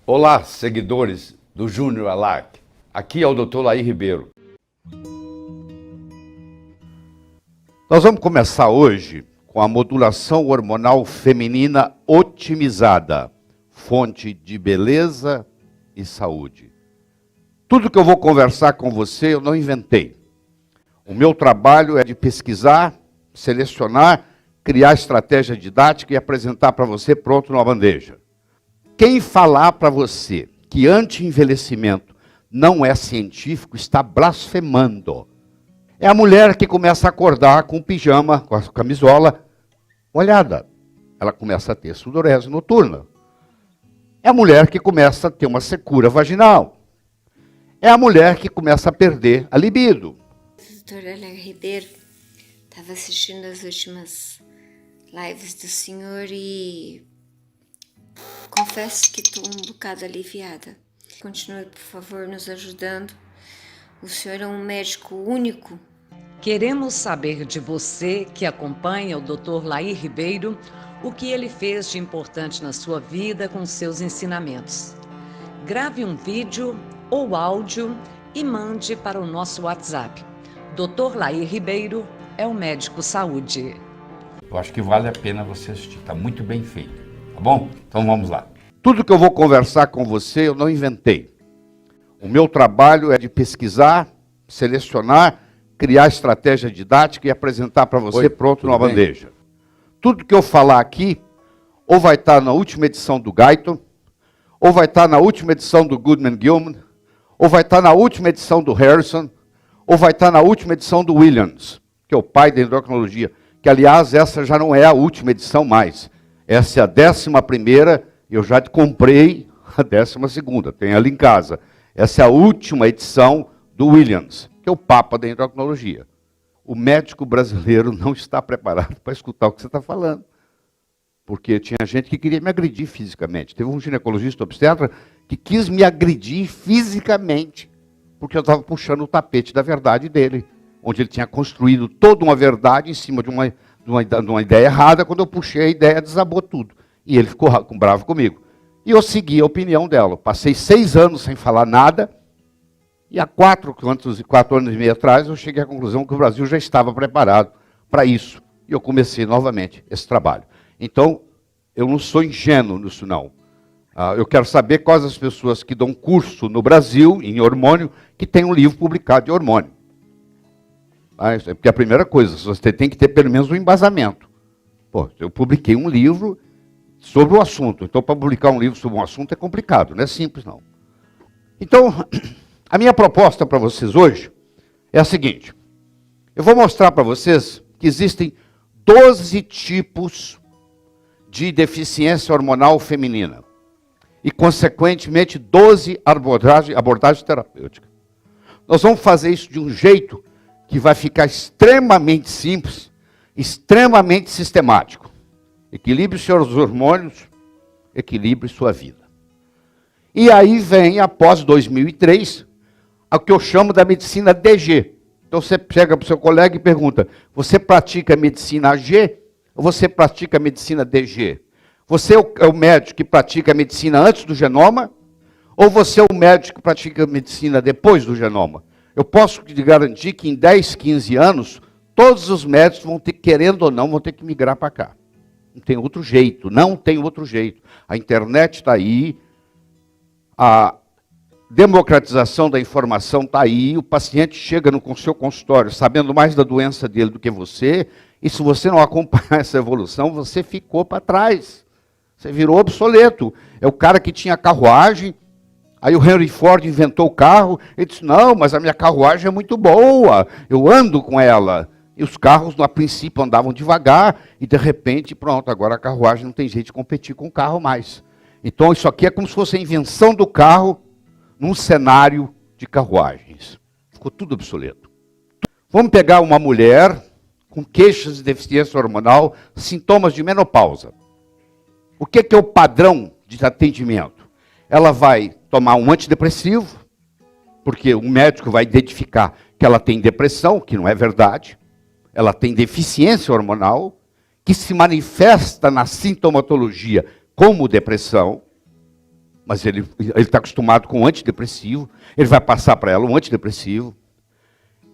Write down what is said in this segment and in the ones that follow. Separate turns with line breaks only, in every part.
Olá, seguidores do Júnior Alac. Aqui é o Dr. Laí Ribeiro. Nós vamos começar hoje com a modulação hormonal feminina otimizada, fonte de beleza e saúde. Tudo que eu vou conversar com você eu não inventei. O meu trabalho é de pesquisar, selecionar, criar estratégia didática e apresentar para você pronto numa bandeja. Quem falar para você que anti-envelhecimento não é científico está blasfemando. É a mulher que começa a acordar com o pijama, com a camisola molhada. Ela começa a ter sudorese noturna. É a mulher que começa a ter uma secura vaginal. É a mulher que começa a perder a libido.
Doutora Laí Ribeiro, estava assistindo as últimas lives do senhor e confesso que estou um bocado aliviada. Continue, por favor, nos ajudando. O senhor é um médico único.
Queremos saber de você que acompanha o Dr. Laí Ribeiro, o que ele fez de importante na sua vida com seus ensinamentos. Grave um vídeo ou áudio e mande para o nosso WhatsApp. Dr. Laí Ribeiro é um médico saúde.
Eu acho que vale a pena você assistir, está muito bem feito. Tá bom? Então vamos lá. Tudo que eu vou conversar com você eu não inventei. O meu trabalho é de pesquisar, selecionar, criar estratégia didática e apresentar para você pronto numa bandeja. Tudo que eu falar aqui, ou vai estar na última edição do Guyton, ou vai estar na última edição do Goodman Gilman, ou vai estar na última edição do Harrison, ou vai estar na última edição do Williams, que é o pai da endocrinologia, que aliás essa já não é a última edição mais. Essa é a 11ª, eu já comprei a 12ª, tem ela em casa. Essa é a última edição do Williams, que é o papa da endocrinologia. O médico brasileiro não está preparado para escutar o que você está falando. Porque tinha gente que queria me agredir fisicamente. Teve um ginecologista obstetra que quis me agredir fisicamente, porque eu estava puxando o tapete da verdade dele, onde ele tinha construído toda uma verdade em cima de uma ideia errada. Quando eu puxei a ideia, desabou tudo. E ele ficou bravo comigo. E eu segui a opinião dela. Passei 6 anos sem falar nada. E há 4 anos e meio atrás, eu cheguei à conclusão que o Brasil já estava preparado para isso. E eu comecei novamente esse trabalho. Então, eu não sou ingênuo nisso, não. Eu quero saber quais as pessoas que dão curso no Brasil, em hormônio, que tem um livro publicado de hormônio. Porque a primeira coisa, você tem que ter pelo menos um embasamento. Pô, eu publiquei um livro sobre o assunto. Então, para publicar um livro sobre um assunto é complicado, não é simples, não. Então, a minha proposta para vocês hoje é a seguinte. Eu vou mostrar para vocês que existem 12 tipos de deficiência hormonal feminina. E, consequentemente, 12 abordagens terapêuticas. Nós vamos fazer isso de um jeito que vai ficar extremamente simples, extremamente sistemático. Equilibre seus hormônios, equilibre sua vida. E aí vem, após 2003, o que eu chamo da medicina DG. Então você chega para o seu colega e pergunta, você pratica medicina AG ou você pratica medicina DG? Você é o médico que pratica a medicina antes do genoma ou você é o médico que pratica a medicina depois do genoma? Eu posso te garantir que em 10, 15 anos, todos os médicos vão ter, querendo ou não, vão ter que migrar para cá. Não tem outro jeito, não tem outro jeito. A internet está aí, a democratização da informação está aí, o paciente chega no seu consultório sabendo mais da doença dele do que você, e se você não acompanhar essa evolução, você ficou para trás. Você virou obsoleto. É o cara que tinha carruagem, aí o Henry Ford inventou o carro, ele disse, não, mas a minha carruagem é muito boa, eu ando com ela. E os carros, a princípio, andavam devagar, e de repente, pronto, agora a carruagem não tem jeito de competir com o carro mais. Então isso aqui é como se fosse a invenção do carro num cenário de carruagens. Ficou tudo obsoleto. Vamos pegar uma mulher com queixas de deficiência hormonal, sintomas de menopausa. O que é o padrão de atendimento? Ela vai tomar um antidepressivo, porque o médico vai identificar que ela tem depressão, que não é verdade. Ela tem deficiência hormonal, que se manifesta na sintomatologia como depressão. mas ele está acostumado com um antidepressivo, ele vai passar para ela um antidepressivo,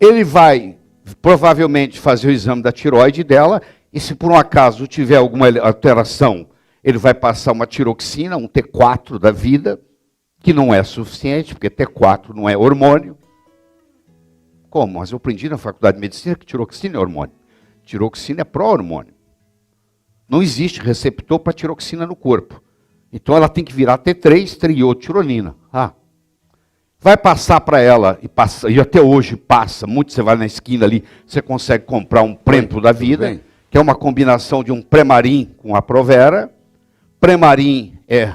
ele vai provavelmente fazer o exame da tireoide dela, e se por um acaso tiver alguma alteração, ele vai passar uma tiroxina, um T4 da vida, que não é suficiente, porque T4 não é hormônio. Como? Mas eu aprendi na faculdade de medicina que tiroxina é hormônio. Tiroxina é pró-hormônio. Não existe receptor para tiroxina no corpo. Então ela tem que virar T3, triotironina. Vai passar para ela, e até hoje passa, muito você vai na esquina ali, você consegue comprar um Prempo da vida, que é uma combinação de um Premarin com a Provera. Premarin é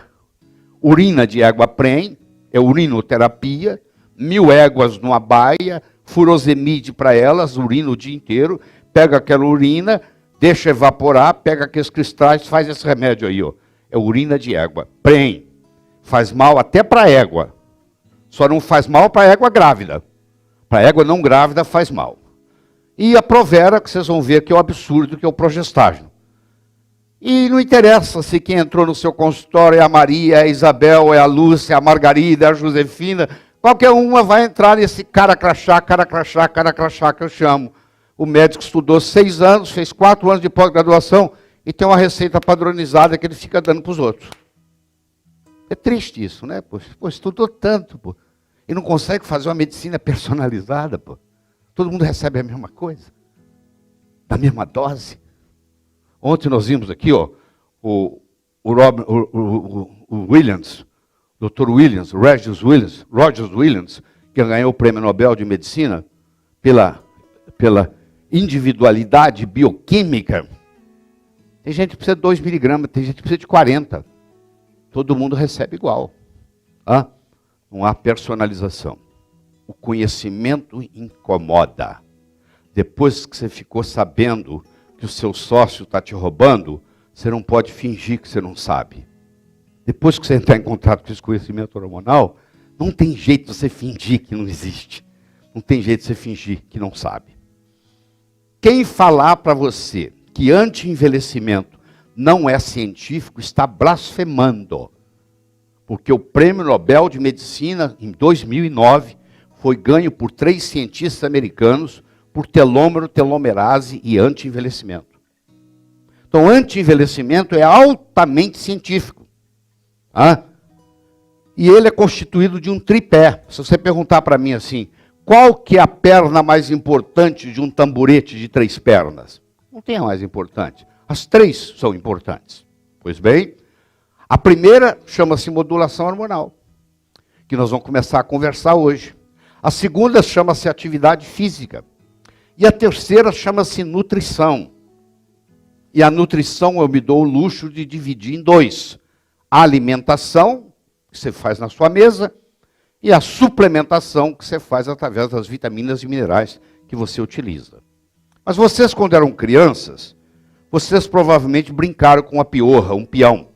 urina de égua prem, é urinoterapia, 1000 éguas numa baia, furosemide para elas, urina o dia inteiro, pega aquela urina, deixa evaporar, pega aqueles cristais, faz esse remédio aí, ó. É urina de égua. Prem. Faz mal até para égua. Só não faz mal para égua grávida. Para égua não grávida faz mal. E a Provera, que vocês vão ver que é o absurdo, que é o progestágeno. E não interessa se quem entrou no seu consultório é a Maria, é a Isabel, é a Lúcia, é a Margarida, é a Josefina. Qualquer uma vai entrar nesse cara crachá que eu chamo. O médico estudou 6 anos, fez 4 anos de pós-graduação e tem uma receita padronizada que ele fica dando para os outros. É triste isso, né? Pô, estudou tanto, pô, e não consegue fazer uma medicina personalizada, pô. Todo mundo recebe a mesma coisa, da mesma dose. Ontem nós vimos aqui, ó, o Williams, Dr. Williams, Rogers Williams, que ganhou o Prêmio Nobel de Medicina pela individualidade bioquímica. Tem gente que precisa de 2 miligramas, tem gente que precisa de 40. Todo mundo recebe igual. Não há personalização. O conhecimento incomoda. Depois que você ficou sabendo que o seu sócio está te roubando, você não pode fingir que você não sabe. Depois que você entrar em contato com esse conhecimento hormonal, não tem jeito de você fingir que não existe. Não tem jeito de você fingir que não sabe. Quem falar para você que anti-envelhecimento não é científico, está blasfemando. Porque o Prêmio Nobel de Medicina, em 2009, foi ganho por 3 cientistas americanos por telômero, telomerase e anti-envelhecimento. Então, anti-envelhecimento é altamente científico. E ele é constituído de um tripé. Se você perguntar para mim assim, qual que é a perna mais importante de um tamborete de 3 pernas? Não tem a mais importante. As 3 são importantes. Pois bem, a primeira chama-se modulação hormonal, que nós vamos começar a conversar hoje. A segunda chama-se atividade física. E a terceira chama-se nutrição. E a nutrição eu me dou o luxo de dividir em 2. A alimentação, que você faz na sua mesa, e a suplementação, que você faz através das vitaminas e minerais que você utiliza. Mas vocês, quando eram crianças, vocês provavelmente brincaram com a piorra, um peão.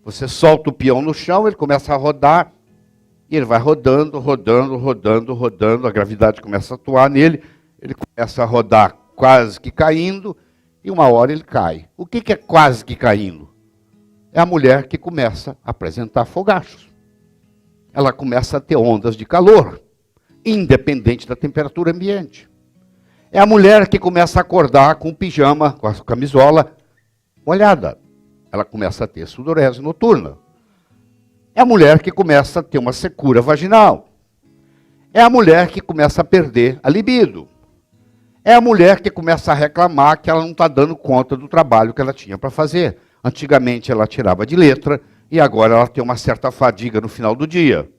Você solta o peão no chão, ele começa a rodar, e ele vai rodando, a gravidade começa a atuar nele, ele começa a rodar quase que caindo, e uma hora ele cai. O que é quase que caindo? É a mulher que começa a apresentar fogachos. Ela começa a ter ondas de calor, independente da temperatura ambiente. É a mulher que começa a acordar com o pijama, com a camisola molhada. Ela começa a ter sudorese noturna. É a mulher que começa a ter uma secura vaginal. É a mulher que começa a perder a libido. É a mulher que começa a reclamar que ela não está dando conta do trabalho que ela tinha para fazer. Antigamente ela tirava de letra e agora ela tem uma certa fadiga no final do dia.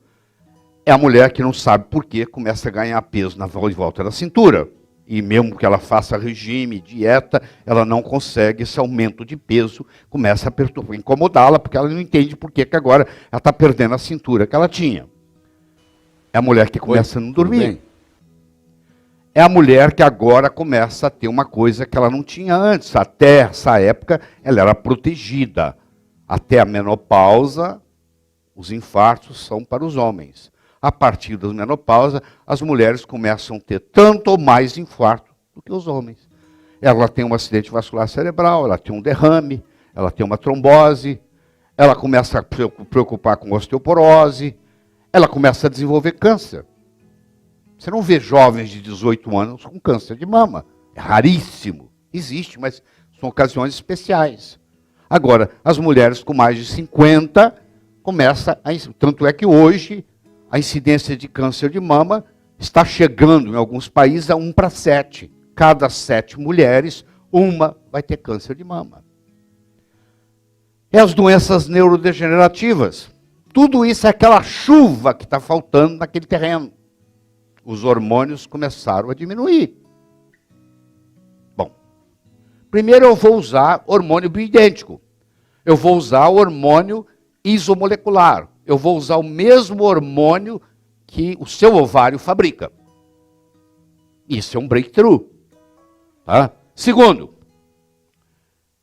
É a mulher que não sabe por quê, começa a ganhar peso na volta da cintura. E mesmo que ela faça regime, dieta, ela não consegue, esse aumento de peso começa a perturbar, incomodá-la, porque ela não entende por que agora ela está perdendo a cintura que ela tinha. É a mulher que começa a não dormir. É a mulher que agora começa a ter uma coisa que ela não tinha antes. Até essa época, ela era protegida. Até a menopausa, os infartos são para os homens. A partir da menopausa, as mulheres começam a ter tanto ou mais infarto do que os homens. Ela tem um acidente vascular cerebral, ela tem um derrame, ela tem uma trombose, ela começa a preocupar com osteoporose, ela começa a desenvolver câncer. Você não vê jovens de 18 anos com câncer de mama. É raríssimo. Existe, mas são ocasiões especiais. Agora, as mulheres com mais de 50 tanto é que hoje a incidência de câncer de mama está chegando em alguns países a 1 para 7. Cada 7 mulheres, uma vai ter câncer de mama. E as doenças neurodegenerativas. Tudo isso é aquela chuva que está faltando naquele terreno. Os hormônios começaram a diminuir. Bom, primeiro eu vou usar hormônio bioidêntico. Eu vou usar o hormônio isomolecular. Eu vou usar o mesmo hormônio que o seu ovário fabrica. Isso é um breakthrough. Tá? Segundo,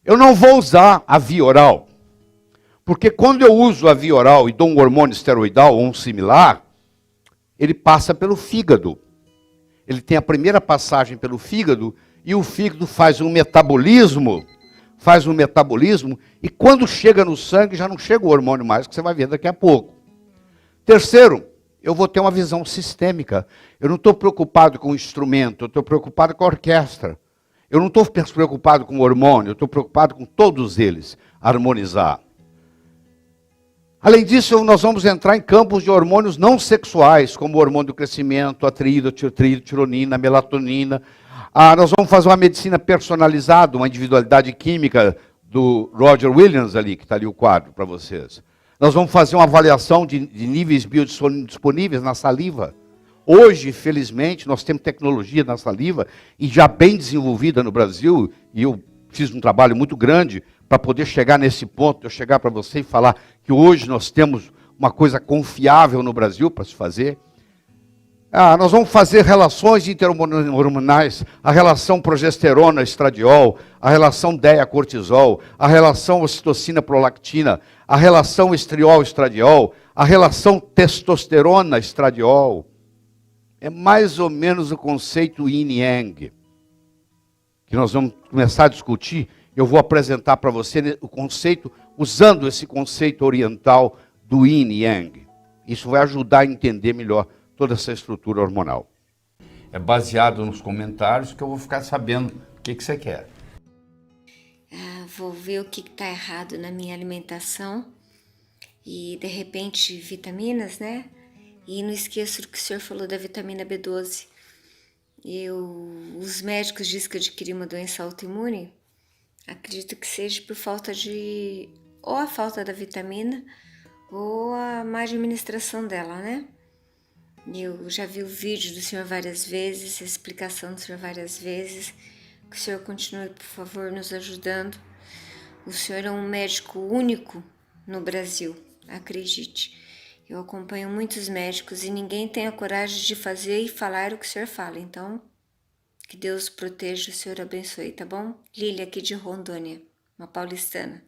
eu não vou usar a via oral. Porque quando eu uso a via oral e dou um hormônio esteroidal ou um similar, ele passa pelo fígado. Ele tem a primeira passagem pelo fígado e o fígado faz um metabolismo, e quando chega no sangue já não chega o hormônio mais, que você vai ver daqui a pouco. Terceiro, eu vou ter uma visão sistêmica. Eu não estou preocupado com o instrumento, eu estou preocupado com a orquestra. Eu não estou preocupado com o hormônio, eu estou preocupado com todos eles, harmonizar. Além disso, nós vamos entrar em campos de hormônios não sexuais, como o hormônio do crescimento, a triidotironina, a melatonina. Nós vamos fazer uma medicina personalizada, uma individualidade química do Roger Williams ali, que está ali o quadro para vocês. Nós vamos fazer uma avaliação de níveis biodisponíveis na saliva. Hoje, felizmente, nós temos tecnologia na saliva, e já bem desenvolvida no Brasil, e eu fiz um trabalho muito grande para poder chegar nesse ponto, eu chegar para você e falar que hoje nós temos uma coisa confiável no Brasil para se fazer. Nós vamos fazer relações interhormonais, a relação progesterona-estradiol, a relação DEA-cortisol, a relação ocitocina-prolactina, a relação estriol-estradiol, a relação testosterona-estradiol. É mais ou menos o conceito yin e yang, que nós vamos começar a discutir. Eu vou apresentar para você o conceito, usando esse conceito oriental do yin e yang. Isso vai ajudar a entender melhor toda essa estrutura hormonal. É baseado nos comentários que eu vou ficar sabendo o que você quer.
Vou ver o que está errado na minha alimentação e, de repente, vitaminas, né? E não esqueço do que o senhor falou da vitamina B12. Os médicos dizem que eu adquiri uma doença autoimune. Acredito que seja por falta de... ou a falta da vitamina ou a má administração dela, né? Eu já vi o vídeo do senhor várias vezes, a explicação do senhor várias vezes. Que o senhor continue, por favor, nos ajudando. O senhor é um médico único no Brasil, acredite. Eu acompanho muitos médicos e ninguém tem a coragem de fazer e falar o que o senhor fala. Então, que Deus proteja, o senhor abençoe, tá bom? Lília aqui de Rondônia, uma paulistana.